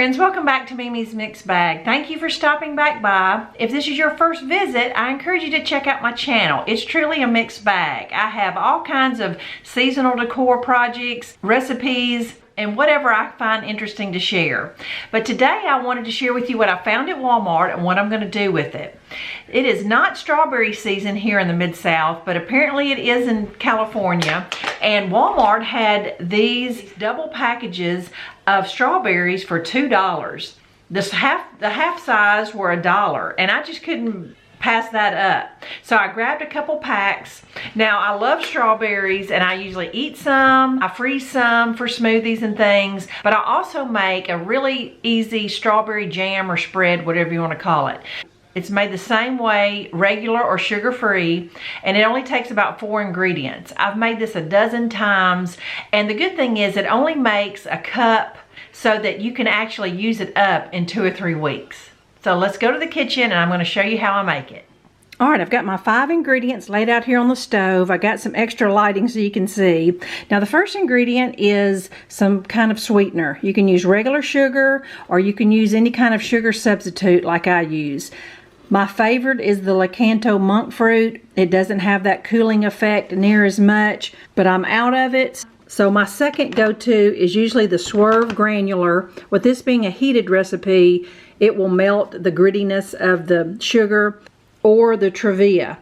friends, welcome back to Mimi's Mixed Bag. Thank you for stopping back by. If this is your first visit, I encourage you to check out my channel. It's truly a mixed bag. I have all kinds of seasonal decor projects, recipes, and whatever I find interesting to share. But today I wanted to share with you what I found at Walmart and what I'm going to do with it. It is not strawberry season here in the Mid-South, but apparently it is in California. And Walmart had these double packages of strawberries for $2. The half size were $1, and I just couldn't pass that up. So I grabbed a couple packs. Now I love strawberries and I usually eat some. I freeze some for smoothies and things, but I also make a really easy strawberry jam or spread, whatever you want to call it. It's made the same way, regular or sugar-free, and it only takes about 4 ingredients. I've made this a dozen times, and the good thing is it only makes a cup so that you can actually use it up in 2 or 3 weeks. So let's go to the kitchen and I'm going to show you how I make it. All right, I've got my 5 ingredients laid out here on the stove. I got some extra lighting so you can see. Now the first ingredient is some kind of sweetener. You can use regular sugar or you can use any kind of sugar substitute like I use. My favorite is the Lakanto monk fruit. It doesn't have that cooling effect near as much, but I'm out of it. So my second go-to is usually the Swerve granular. With this being a heated recipe, it will melt the grittiness of the sugar, or the Trevia.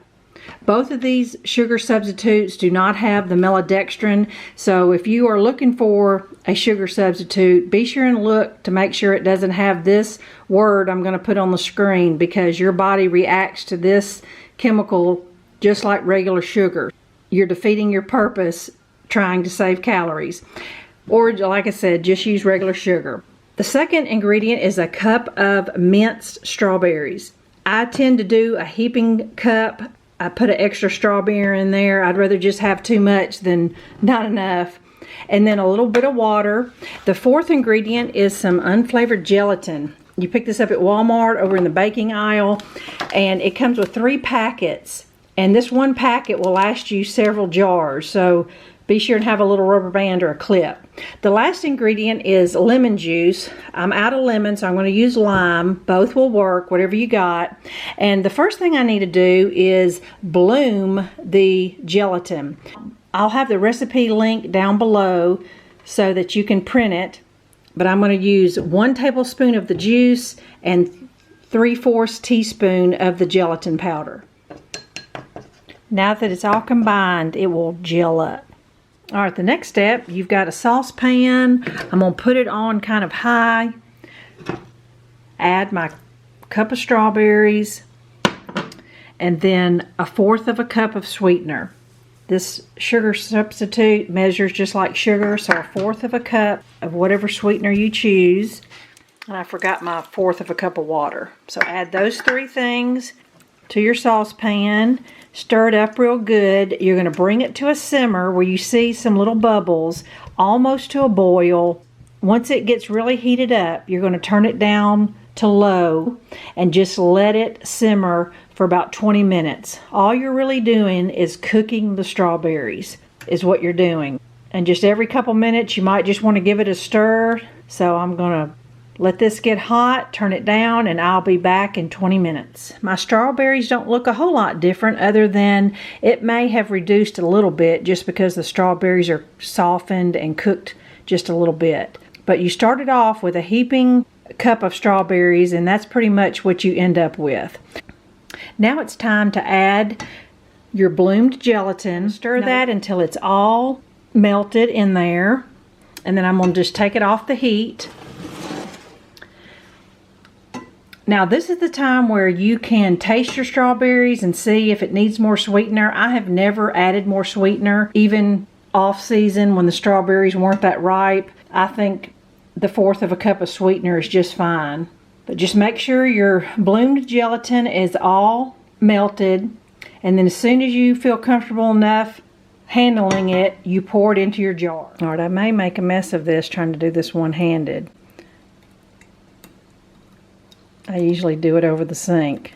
Both of these sugar substitutes do not have the maltodextrin, so if you are looking for a sugar substitute, be sure and look to make sure it doesn't have this word I'm going to put on the screen, because your body reacts to this chemical just like regular sugar. You're defeating your purpose trying to save calories. Or like I said, just use regular sugar. The second ingredient is a cup of minced strawberries. I tend to do a heaping cup. I put an extra strawberry in there. I'd rather just have too much than not enough. And then a little bit of water. The fourth ingredient is some unflavored gelatin. You pick this up at Walmart over in the baking aisle, and it comes with 3 packets. And this one packet will last you several jars, so be sure and have a little rubber band or a clip. The last ingredient is lemon juice. I'm out of lemon, so I'm going to use lime. Both will work, whatever you got. And the first thing I need to do is bloom the gelatin. I'll have the recipe link down below so that you can print it. But I'm going to use 1 tablespoon of the juice and 3/4 teaspoon of the gelatin powder. Now that it's all combined, it will gel up. All right, the next step, you've got a saucepan. I'm going to put it on kind of high. Add my cup of strawberries. And then 1/4 cup of sweetener. This sugar substitute measures just like sugar, so 1/4 cup of whatever sweetener you choose. And I forgot my 1/4 cup of water. So add those 3 things to your saucepan. Stir it up real good. You're going to bring it to a simmer where you see some little bubbles, almost to a boil. Once it gets really heated up, you're going to turn it down to low and just let it simmer for about 20 minutes. All you're really doing is cooking the strawberries, is what you're doing. And just every couple minutes, you might just want to give it a stir. So I'm going to let this get hot, turn it down, and I'll be back in 20 minutes. My strawberries don't look a whole lot different, other than it may have reduced a little bit just because the strawberries are softened and cooked just a little bit. But you started off with a heaping cup of strawberries, and that's pretty much what you end up with. Now it's time to add your bloomed gelatin. Stir that until it's all melted in there. And then I'm going to just take it off the heat. Now this is the time where you can taste your strawberries and see if it needs more sweetener. I have never added more sweetener, even off season when the strawberries weren't that ripe. I think the 1/4 cup of sweetener is just fine. But just make sure your bloomed gelatin is all melted, and then as soon as you feel comfortable enough handling it, you pour it into your jar. All right, I may make a mess of this trying to do this one-handed. I usually do it over the sink.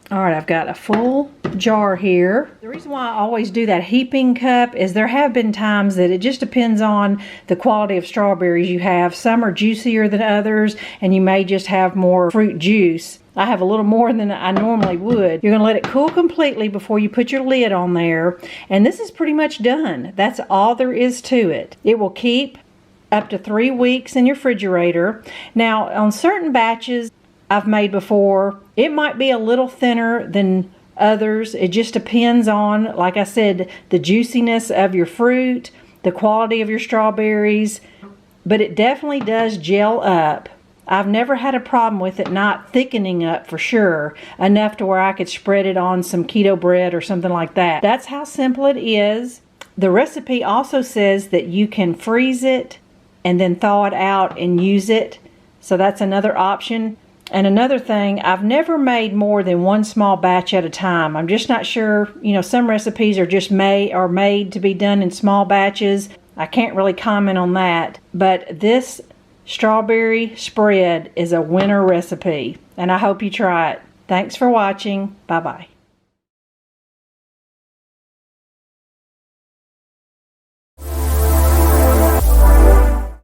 All right, I've got a full jar here. The reason why I always do that heaping cup is there have been times that it just depends on the quality of strawberries you have. Some are juicier than others, and you may just have more fruit juice. I have a little more than I normally would. You're going to let it cool completely before you put your lid on there, and this is pretty much done. That's all there is to it. It will keep up to 3 weeks in your refrigerator. Now, on certain batches I've made before, it might be a little thinner than others. It just depends on, like I said, the juiciness of your fruit, the quality of your strawberries, but it definitely does gel up. I've never had a problem with it not thickening up for sure, enough to where I could spread it on some keto bread or something like that. That's how simple it is. The recipe also says that you can freeze it and then thaw it out and use it. So that's another option. And another thing, I've never made more than one small batch at a time. I'm just not sure, you know, some recipes are just made to be done in small batches. I can't really comment on that. But this strawberry spread is a winner recipe, and I hope you try it. Thanks for watching. Bye-bye.